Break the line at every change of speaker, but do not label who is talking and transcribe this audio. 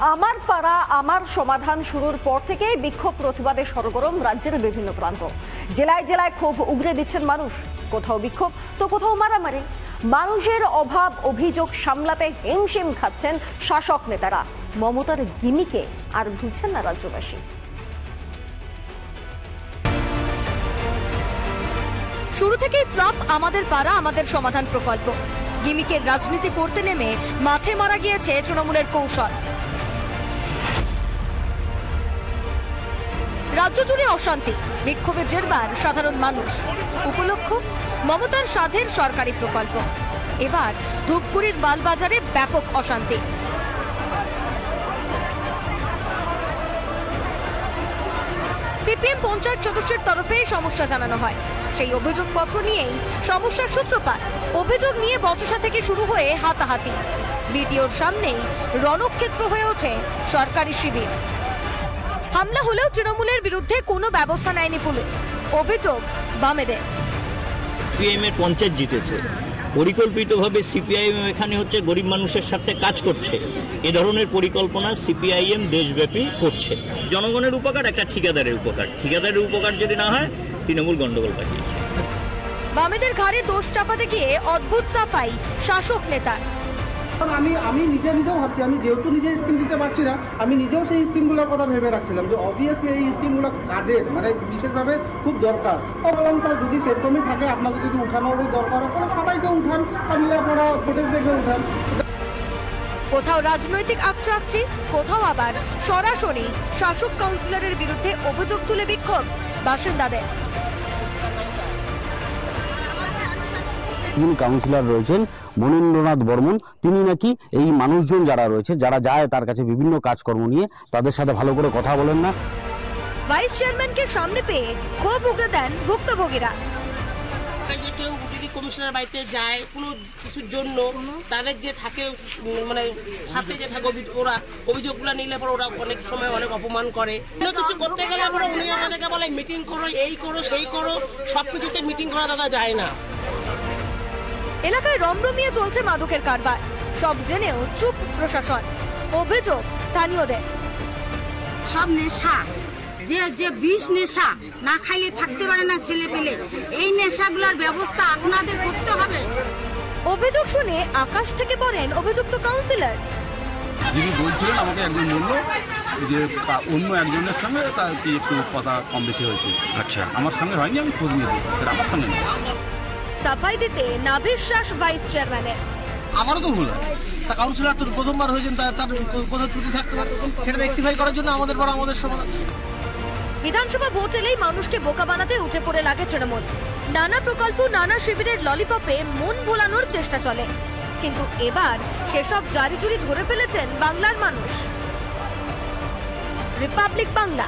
আমার পাড়া আমার সমাধান শুরুর পর থেকে বিক্ষোভ প্রতিবাদে সরগরম রাজ্যের বিভিন্ন প্রান্ত। জেলায় জেলায় ক্ষোভ উগরে দিচ্ছেন মানুষ, কোথাও বিক্ষোভ তো কোথাও মারামারি। মানুষের অভাব অভিযোগ সামলাতে হিমশিম খাচ্ছেন শাসক নেতারা। মমতার গিমিকে আর ভুলছেন না রাজ্যবাসী।
শুরু থেকেই প্লাব আমাদের পাড়া আমাদের সমাধান প্রকল্প। গিমিকের রাজনীতি করতে নেমে মাঠে মারা গিয়েছে তৃণমূলের কৌশল। রাজ্য জুড়ে অশান্তি, বিক্ষোভে জেরবার সাধারণ মানুষ। উপলক্ষ মমতার সাধের সরকারি প্রকল্প। এবার ধূপগুড়ির বালবাজারে ব্যাপক অশান্তি। সিপিএম পঞ্চায়েত সদস্যের তরফে সমস্যা জানানো হয়। সেই অভিযোগপত্র নিয়েই সমস্যার সূত্রপাত। অভিযোগ নিয়ে বচসা থেকে শুরু হয়ে হাতাহাতি। বিডিওর সামনেই রণক্ষেত্র হয়ে ওঠে সরকারি শিবির। হামলা হলেও তৃণমূলের বিরুদ্ধে কোনো ব্যবস্থা নেয়নি পুলিশ। অভিযোগ বামেদের।
সিপিআইএম এর পঞ্চায়েত জিতেছে, পরিকল্পিতভাবে সিপিআইএম এখানে হচ্ছে গরিব মানুষের সাথে কাজ করছে। এ ধরনের পরিকল্পনা সিপিআইএম দেশব্যাপী করছে। জনগণের উপকার একটা ঠিকাদারের উপকার, ঠিকাদারের উপকার যদি না হয় তৃণমূল গন্ডগোল পাঠিয়েছে।
বামেদের ঘাড়ে দোষ চাপাতে গিয়ে অদ্ভুত সাফাই শাসক নেতার।
আমি নিজেও ভাবছি, আমি যেহেতু নিজে স্কিম দিতে পারছি না, আমি নিজেও সেই স্কিমগুলোর কথা ভেবে রাখছিলাম যে অবভিয়াসলি এই স্কিমগুলো কাজের মানে বিশেষভাবে খুব দরকার। বললাম স্যার যদি সেরকমই থাকে, আপনাদের যদি উঠানোরই দরকার হয় তাহলে সবাইকে উঠান, তাহলে আপনারা ফুটেজ দেখে উঠান।
কোথাও রাজনৈতিক আকচাকছি, কোথাও আবার সরাসরি শাসক কাউন্সিলরের বিরুদ্ধে অভিযোগ তুলে বিক্ষোভ বাসিন্দাদের।
যিনি কাউন্সিলর রয়েছেন মনীন্দ্রনাথ বর্মন, তিনি নাকি এই মানুষজন যারা রয়েছে, যারা যায় তার কাছে বিভিন্ন কাজকর্ম নিয়ে, তাদের সাথে ভালো করে কথা বলেন না।
ভাইস চেয়ারম্যানকে সামনে পেয়ে ক্ষোভ উগরে দেন ভুক্তভোগীরা।
যে কেউ যদি কমিশনার বাড়িতে যায় কোনো কিছুর জন্য, তাদের যে থাকে মানে সাথে যে থাকে ওরা অভিযোগগুলো নিলে পরে ওরা অনেক সময় অনেক অপমান করে। কিছু করতে গেলে পরে উনি আমাদেরকে বলে মিটিং করো, এই করো সেই করো, সবকিছুতে মিটিং করা দাদা যায় না।
এলাকায় রমরমিয়ে চলছে মাদকের কারবার, সব জেনেও চুপ প্রশাসন। অভিযোগ স্থানীয়দের।
সব নেশা, যে বিষ নেশা, না খাইলে থাকতে পারে না ছেলে পেলে, এই নেশাগুলোর ব্যবস্থা আপনাদের করতে হবে।
অভিযোগ শুনে আকাশ থেকে পড়েন অভিযুক্ত কাউন্সিলর।
যিনি বলছিলেন আমাকে একজন বলল যে অন্য একজনের সঙ্গে তার একটু কথা কম বেশি হয়েছে। আচ্ছা, আমার সঙ্গে হয়নি, আমি খোঁজ নিয়ে দিই, আমার সঙ্গে নেই।
সাফাই দিতে নাভিশ্বাস ভাইস চেয়ারম্যানের।
আমারও তো ভুল, তা কাউন্সিলর তো প্রথমবার হয়েছেন, তার কোথাও ত্রুটি থাকতে পারে, সেটা রেকটিফাই করার জন্য আমাদের বড় আমাদের সমাধান।
বিধানসভা ভোট এলেই মানুষকে বোকা বানাতে উঠে পড়ে লাগে তৃণমূল। নানা প্রকল্প, নানা শিবিরের ললিপপে মন ভোলানোর চেষ্টা চলে, কিন্তু এবার সেসব জারি জুরি ধরে ফেলেছেন বাংলার মানুষ। রিপাবলিক বাংলা।